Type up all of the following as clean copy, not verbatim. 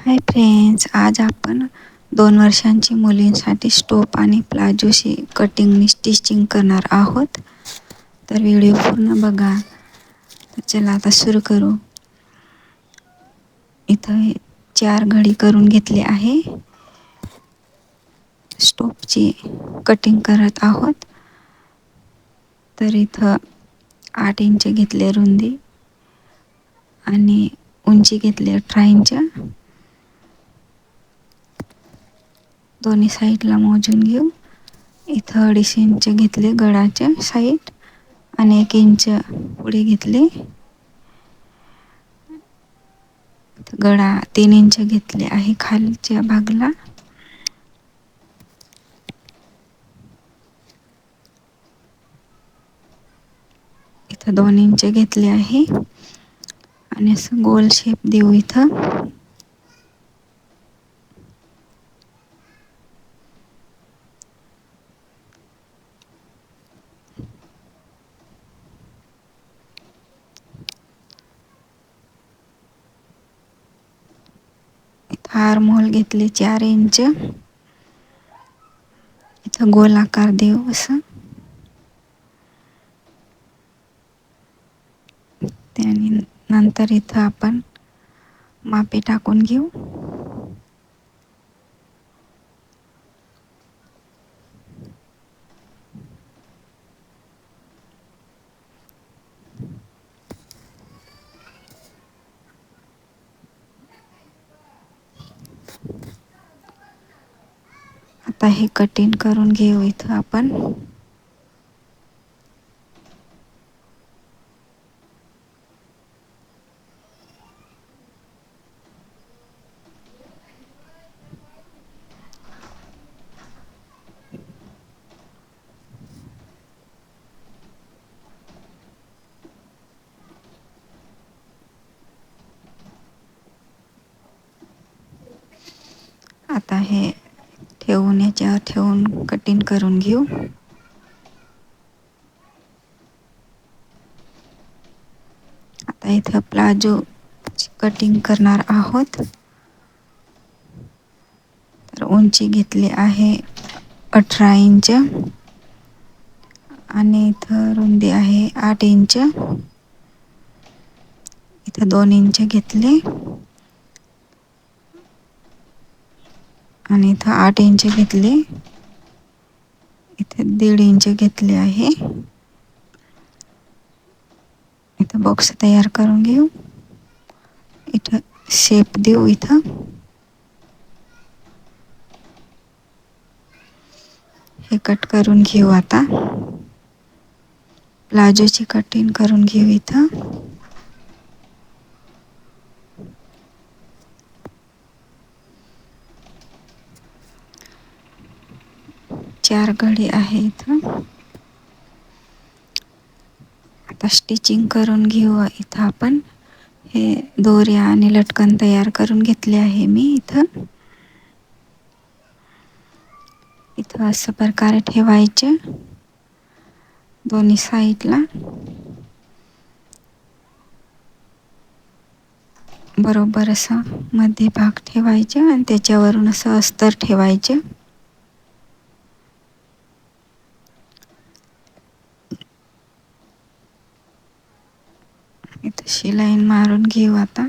Hi friends, आज आपण 2 वर्षांची मुलींसाठी स्टोप आणि प्लाझोशी कटिंग स्टिचिंग करणार आहोत. तर व्हिडिओ पूर्ण बघा. तर चला आता सुरू करू. इथं 4 घडी करून घेतले आहे. स्टोपची कटिंग करत आहोत. तर इथं 8 इंच घेतले रुंदी आणि उंची घेतली 18 इंच. दोन्ही साईडला मोजून घेऊ. इथं 2.5 इंच घेतले गळाच्या साईड आणि 1 इंच पुढे घेतले. गळा 3 इंच घेतले आहे खालच्या भागाला. इथं 2 इंच घेतले आहे आणि असं गोल शेप देऊ. इथं आर्म होल घेतले 4 इंच. इथं गोल आकार देऊ असं. त्याने नंतर इथं आपण मापे टाकून घेऊ. आता हे कटिंग करून घेऊ. इथं आपण आता हे ठेवून याच्यावर ठेवून कटिंग करून घेऊ. आता इथं प्लाझो कटिंग करणार आहोत. तर उंची घेतली आहे 18 इंच आणि इथं रुंदी आहे 8 इंच. इथं 2 इंच घेतले आणि इथं 8 इंच घेतले. इथे 1.5 इंच घेतले आहे. इथं बॉक्स तयार करून घेऊ. इथं शेप देऊ. इथं हे कट करून घेऊ. आता प्लाझोची कटिंग करून घेऊ. इथं 4 घडी आहे इथं. आता स्टिचिंग करून घेऊ. इथं आपण हे दोऱ्या आणि लटकन तयार करून घेतले आहे मी. इथं असं प्रकारे ठेवायचे दोन्ही साईडला. बरोबर असं मध्ये भाग ठेवायचे आणि त्याच्यावरून असं अस्तर ठेवायचे. इथं शिलाई मारून घेऊ. आता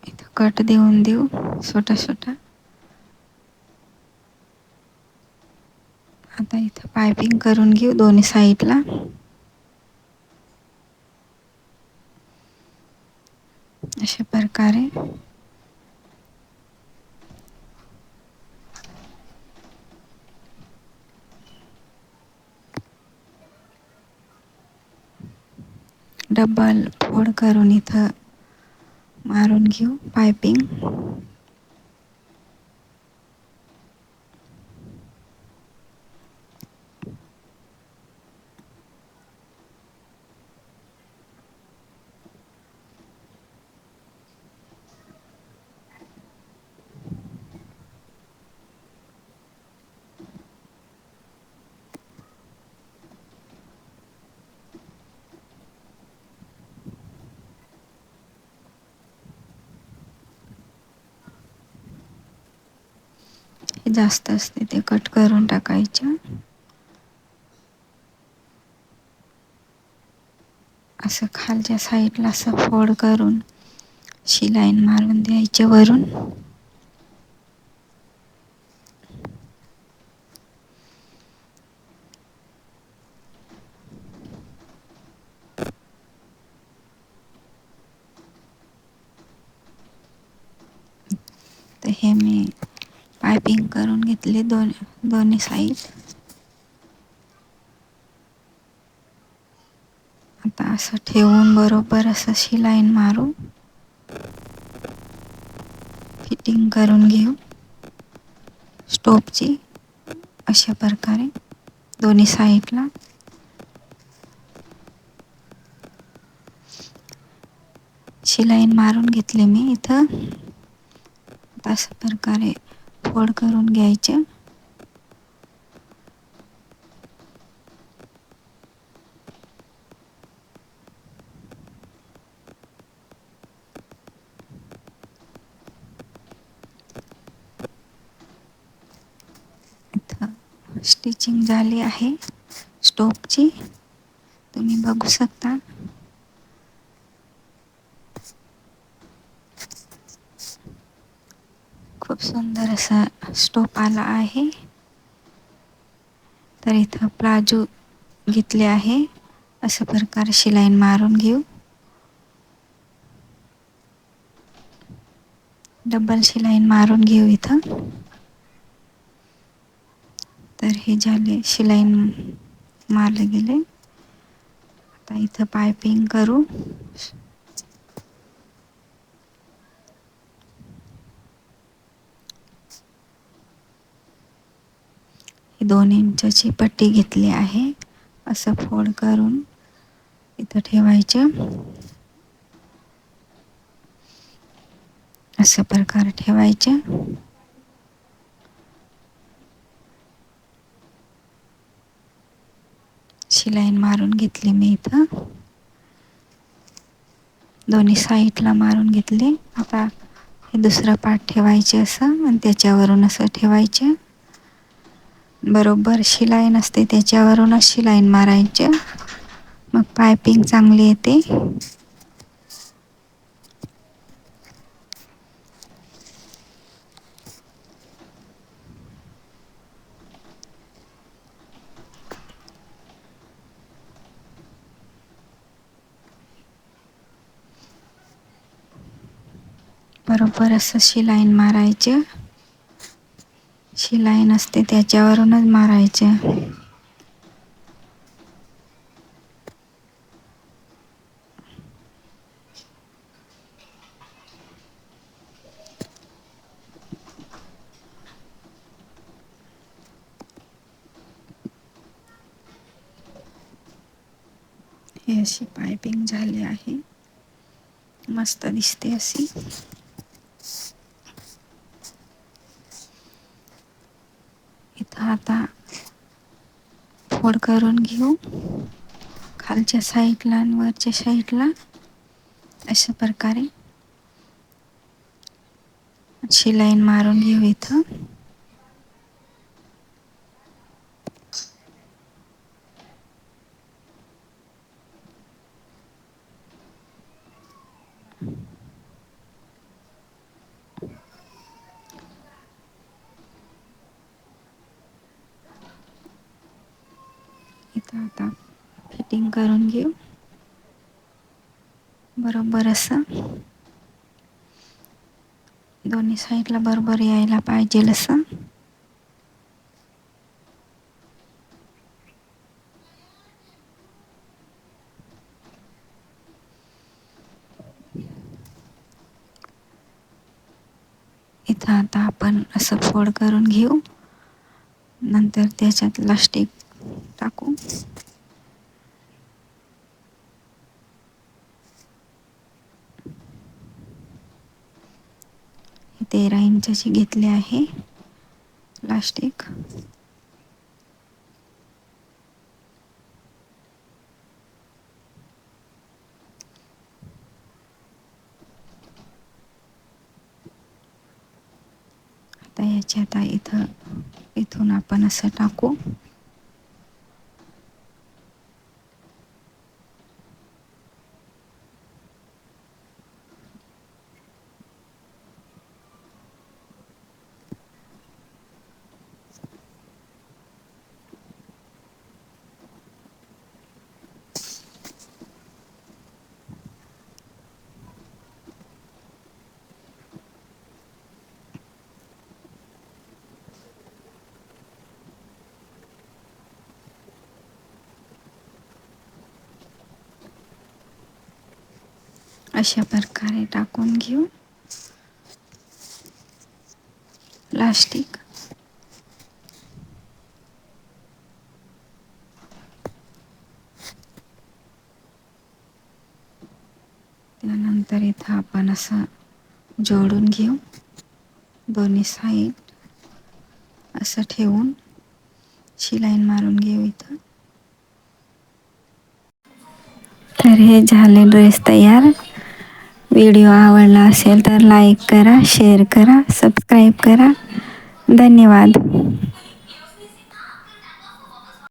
इथं कट देऊन देऊ छोटा छोटा. आता इथं पायपिंग करून घेऊ दोन्ही साईडला. अशा प्रकारे डबल फोल्ड करून इथं मारून घेऊ पायपिंग. जास्त असते ते कट करून टाकायचं. असं खालच्या साईडला असं फोल्ड करून शिलाईन मारून द्यायचे वरून. तर हे मी पायपिंग करून घेतले दोन्ही साईड. आता असं ठेवून बरोबर असं शिलाईन मारू, फिटिंग करून घेऊ स्टोपची अशा प्रकारे दोन्ही साईडला. शिलाईन मारून घेतले मी इथं. अशा प्रकारे फोल्ड करून घ्यायचे. इथं स्टिचिंग झाली आहे स्टोपची, तुम्ही बघू शकता. खूप सुंदर असा स्टोप आला आहे. तर इथं प्लाजो घेतले आहे. अशा प्रकारे शिलाईन मारून घेऊ. डबल शिलाईन मारून घेऊ इथं. तर हे झाले, शिलाईन मारले गेले. आता इथं पायपिंग करू. ही 2 इंचाची पट्टी घेतली आहे. असं फोल्ड करून इथं ठेवायचं. अशा प्रकारे ठेवायचं. शिलाईन मारून घेतली मी इथं. दोन्ही साईडला मारून घेतले. आता हे दुसरा पार्ट ठेवायचे असं आणि त्याच्यावरून असं ठेवायचे. बरोबर शिलाईन असते त्याच्यावरूनच शिलाईन मारायचे, मग पायपिंग चांगली येते. बरोबर असं शिलाईन मारायचं. शिलाईन असते त्याच्यावरूनच मारायचे. हे अशी पायपिंग झाली आहे, मस्त दिसते अशी. इथं आता फोल्ड करून घेऊ खालच्या साईडला आणि वरच्या साईडला. अशा प्रकारे शिलाईन मारून घेऊ इथं. इथं आता फिटिंग करून घेऊ बरोबर असं. दोन्ही साईडला बरोबर यायला पाहिजे असं. इथं आता आपण असं फोल्ड करून घेऊ, नंतर त्याच्यात इलास्टिक टाकू. 13 इंचाची घेतली आहे इलास्टिक. आता याच्यात इथून आपण असं टाकू. अशा प्रकारे टाकून घेऊ प्लास्टिक. त्यानंतर इथं आपण असं जोडून घेऊ दोन्ही साईड, असं ठेवून शिलाई मारून घेऊ इथं. तर हे झाले ड्रेस तयार. व्हिडिओ आवडला असेल तर लाईक करा, शेअर करा, सबस्क्राईब करा. धन्यवाद.